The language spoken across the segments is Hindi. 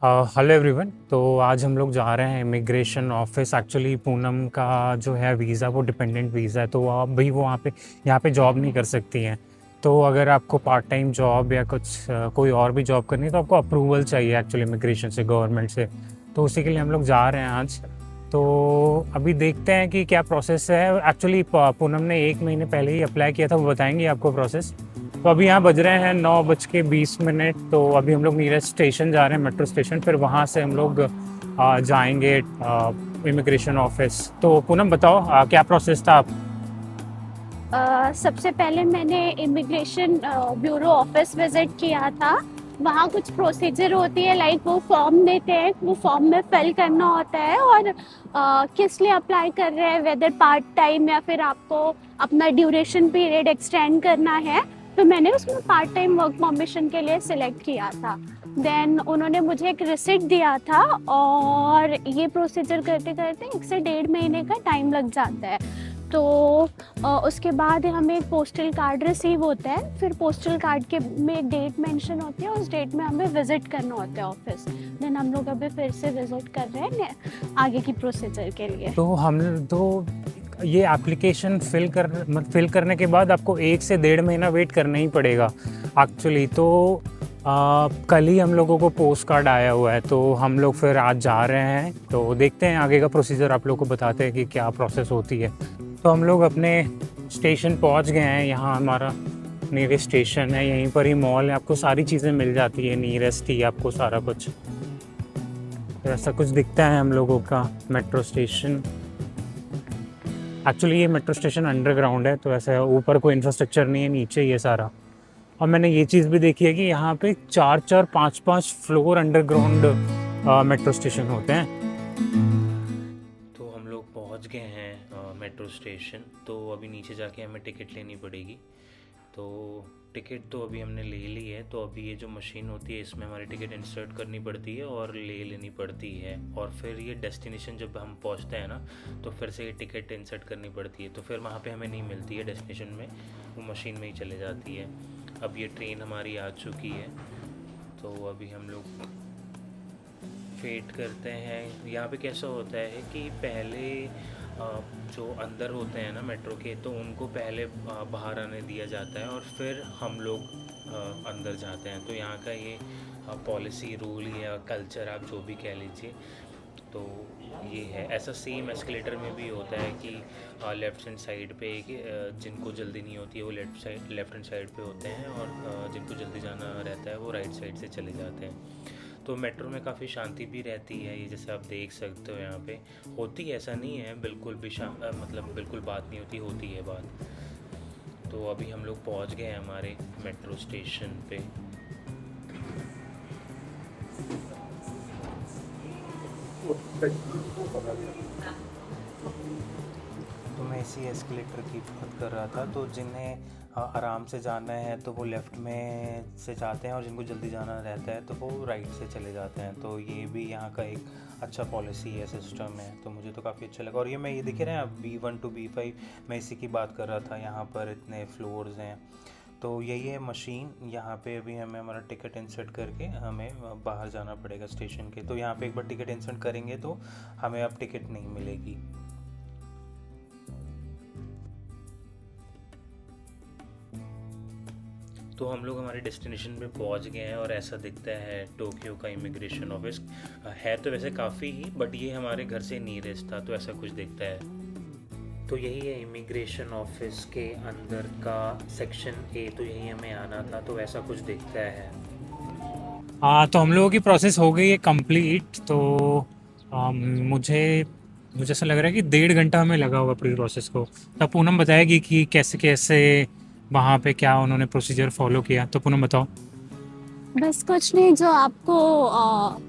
Hello everyone. तो आज हम लोग जा रहे हैं इमिग्रेशन ऑफिस। एक्चुअली पूनम का जो है वीज़ा वो डिपेंडेंट वीज़ा है, तो आप भी वो वहाँ पे यहाँ पे जॉब नहीं कर सकती हैं। तो अगर आपको पार्ट टाइम जॉब या कुछ कोई और भी जॉब करनी है तो आपको अप्रूवल चाहिए एक्चुअली इमिग्रेशन से, गवर्नमेंट से। तो उसी के लिए हम लोग जा रहे हैं आज। तो अभी देखते हैं कि क्या प्रोसेस है। एक्चुअली पूनम ने 1 महीने पहले ही अप्लाई किया था, वो बताएंगे आपको प्रोसेस। तो अभी यहाँ बज रहे हैं 9:20। तो अभी हम लोग नीयरेस्ट स्टेशन जा रहे हैं, मेट्रो स्टेशन। फिर वहाँ से हम लोग जाएंगे इमिग्रेशन ऑफिस। तो पूनम बताओ, क्या प्रोसेस था आप? सबसे पहले मैंने इमिग्रेशन ब्यूरो ऑफिस विजिट किया था। वहाँ कुछ प्रोसीजर होती है, लाइक वो फॉर्म देते हैं, वो फॉर्म में फिल करना होता है और किस लिए अप्लाई कर रहे हैं, वेदर पार्ट टाइम या फिर आपको अपना ड्यूरेशन पीरियड एक्सटेंड करना है। तो मैंने उसमें पार्ट टाइम वर्क परमिशन के लिए सिलेक्ट किया था। देन उन्होंने मुझे एक रिसिप्ट दिया था और ये प्रोसीजर करते करते 1 से 1.5 महीने का टाइम लग जाता है। तो उसके बाद हमें एक पोस्टल कार्ड रिसीव होता है। फिर पोस्टल कार्ड के में एक डेट मेंशन होती है, उस डेट में हमें विजिट करना होता है ऑफिस। देन हम लोग अभी फिर से विजिट कर रहे हैं आगे की प्रोसीजर के लिए। तो हम तो ये एप्लीकेशन फिल करने के बाद आपको 1 से 1.5 महीना वेट करना ही पड़ेगा एक्चुअली। तो कल ही हम लोगों को पोस्ट कार्ड आया हुआ है, तो हम लोग फिर आज जा रहे हैं। तो देखते हैं आगे का प्रोसीजर, आप लोग को बताते हैं कि क्या प्रोसेस होती है। तो हम लोग अपने स्टेशन पहुंच गए हैं। यहाँ हमारा नियरेस्ट स्टेशन है, यहीं पर ही मॉल है, आपको सारी चीज़ें मिल जाती है, नियरेस्ट ही आपको सारा कुछ। तो ऐसा कुछ दिखता है हम लोगों का मेट्रो स्टेशन। एक्चुअली ये मेट्रो स्टेशन अंडरग्राउंड है, तो ऐसा ऊपर कोई इंफ्रास्ट्रक्चर नहीं है, नीचे ही है सारा। और मैंने ये चीज़ भी देखी है कि यहाँ पे 4-4, 5-5 फ्लोर अंडरग्राउंड मेट्रो स्टेशन होते हैं। तो हम लोग पहुँच गए हैं मेट्रो स्टेशन। तो अभी नीचे जाके हमें टिकट लेनी पड़ेगी। तो टिकट तो अभी हमने ले ली है। तो अभी ये जो मशीन होती है, इसमें हमारी टिकट इंसर्ट करनी पड़ती है और ले लेनी पड़ती है। और फिर ये डेस्टिनेशन जब हम पहुंचते हैं ना, तो फिर से ये टिकट इंसर्ट करनी पड़ती है। तो फिर वहाँ पे हमें नहीं मिलती है डेस्टिनेशन में, वो मशीन में ही चले जाती है। अब ये ट्रेन हमारी आ चुकी है, तो अभी हम लोग वेट करते हैं। यहाँ पे कैसा होता है कि पहले जो अंदर होते हैं ना मेट्रो के, तो उनको पहले बाहर आने दिया जाता है और फिर हम लोग अंदर जाते हैं। तो यहाँ का ये पॉलिसी, रूल या कल्चर, आप जो भी कह लीजिए, तो ये है। ऐसा सेम एस्केलेटर में भी होता है कि लेफ़्ट हैंड साइड पे जिनको जल्दी नहीं होती है वो लेफ़्ट हैंड साइड पे होते हैं, और जिनको जल्दी जाना रहता है वो राइट साइड से चले जाते हैं। तो मेट्रो में काफ़ी शांति भी रहती है, ये जैसे आप देख सकते हो यहाँ पे होती है। ऐसा नहीं है बिल्कुल भी मतलब बिल्कुल बात नहीं होती, होती है बात। तो अभी हम लोग पहुँच गए हैं हमारे मेट्रो स्टेशन पे। तो मैं इसी एस्केलेटर की बात कर रहा था। तो जिन्हें आराम से जाना है तो वो लेफ़्ट में से जाते हैं, और जिनको जल्दी जाना रहता है तो वो राइट से चले जाते हैं। तो ये भी यहाँ का एक अच्छा पॉलिसी है, सिस्टम है। तो मुझे तो काफ़ी अच्छा लगा। और ये मैं ये देखे रहे हैं B1 to B5, मैं इसी की बात कर रहा था। यहाँ पर इतने फ्लोर्स हैं। तो यही है मशीन। यहाँ पे अभी हमें हमारा टिकट इंसर्ट करके हमें बाहर जाना पड़ेगा स्टेशन के। तो यहाँ पे एक बार टिकट इंसर्ट करेंगे तो हमें अब टिकट नहीं मिलेगी। तो हम लोग हमारे डेस्टिनेशन पे पहुंच गए हैं, और ऐसा दिखता है टोक्यो का इमिग्रेशन ऑफिस। है तो वैसे काफ़ी ही, बट ये हमारे घर से नियरेस्ट था, तो ऐसा कुछ दिखता है। तो यही है इमिग्रेशन ऑफिस के अंदर का सेक्शन ए। तो यही हमें आना था, तो ऐसा कुछ दिखता है। हाँ, तो हम लोगों की प्रोसेस हो गई है कंप्लीट। तो मुझे मुझे ऐसा लग रहा है कि 1.5 घंटा हमें लगा होगा पूरी प्रोसेस को। तब पूनम बताएगी कि कैसे कैसे वहाँ पे क्या उन्होंने प्रोसीजर फॉलो किया। तो पूनम बताओ। बस कुछ नहीं, जो आपको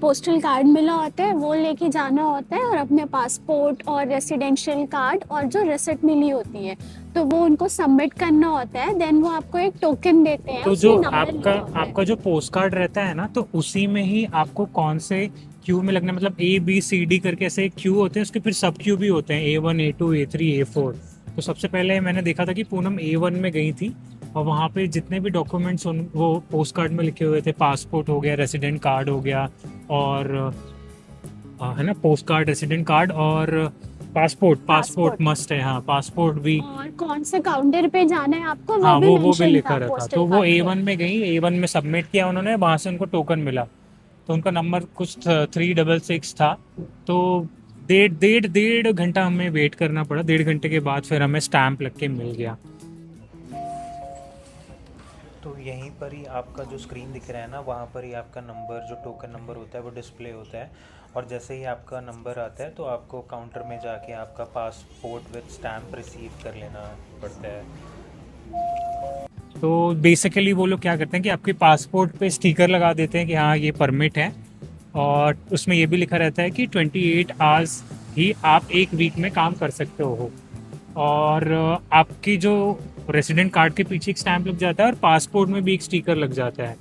पोस्टल कार्ड मिला होता है वो लेके जाना होता है, और अपने पासपोर्ट और रेसिडेंशियल कार्ड और जो रिसिप्ट मिली होती है तो वो उनको सबमिट करना होता है। देन वो आपको एक टोकन देते हैं, तो जो उसमें नंबर लिखा आपका होता है। आपका जो पोस्ट कार्ड रहता है ना, तो उसी में ही आपको कौन से क्यू में लगना, मतलब A B C D करके ऐसे क्यू होते हैं, उसके फिर सब क्यू भी होते हैं, A1 A2 A3 A4। तो सबसे पहले मैंने देखा था कि पूनम A1 में गई थी, और वहाँ पे जितने भी डॉक्यूमेंट्स उन वो पोस्ट कार्ड में लिखे हुए थे, पासपोर्ट हो गया, रेसिडेंट कार्ड हो गया, और है ना, पोस्ट कार्ड, रेसिडेंट कार्ड और पासपोर्ट पासपोर्ट। मस्ट है, हाँ पासपोर्ट भी। और कौन से काउंटर पे जाना है आपको हाँ वो भी वो भी मेंशन लिखा था रहता, पोस्टल तो वो कार्ड पे। A1 में गई, A1 में सबमिट किया उन्होंने, वहाँ से उनको टोकन मिला, तो उनका नंबर कुछ 366 था। तो डेढ़ घंटा हमें वेट करना पड़ा, 1.5 घंटे के बाद फिर हमें स्टैंप लग के मिल गया। तो यहीं पर ही आपका जो स्क्रीन दिख रहा है ना, वहाँ पर ही आपका नंबर, जो टोकन नंबर होता है वो डिस्प्ले होता है। और जैसे ही आपका नंबर आता है तो आपको काउंटर में जाके आपका पासपोर्ट विद स्टैम्प रिसीव कर लेना पड़ता है। तो बेसिकली वो लोग क्या करते हैं कि आपके पासपोर्ट पे स्टिकर लगा देते हैं कि हाँ ये परमिट है, और उसमें ये भी लिखा रहता है कि 28 आवर्स ही आप एक वीक में काम कर सकते हो। और आपकी जो रेसिडेंट कार्ड के पीछे एक स्टैंप लग जाता है, और पासपोर्ट में भी एक स्टिकर लग जाता है।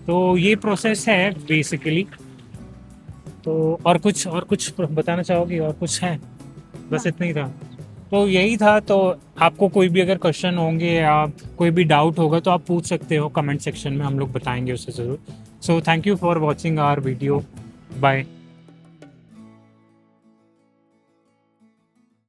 तो ये प्रोसेस है बेसिकली। तो और कुछ बताना चाहोगी, और कुछ है? बस इतना ही था। तो यही था। तो आपको कोई भी अगर क्वेश्चन होंगे या कोई भी डाउट होगा तो आप पूछ सकते हो कमेंट सेक्शन में, हम लोग बताएंगे उसे ज़रूर। So thank you for watching our video. Bye.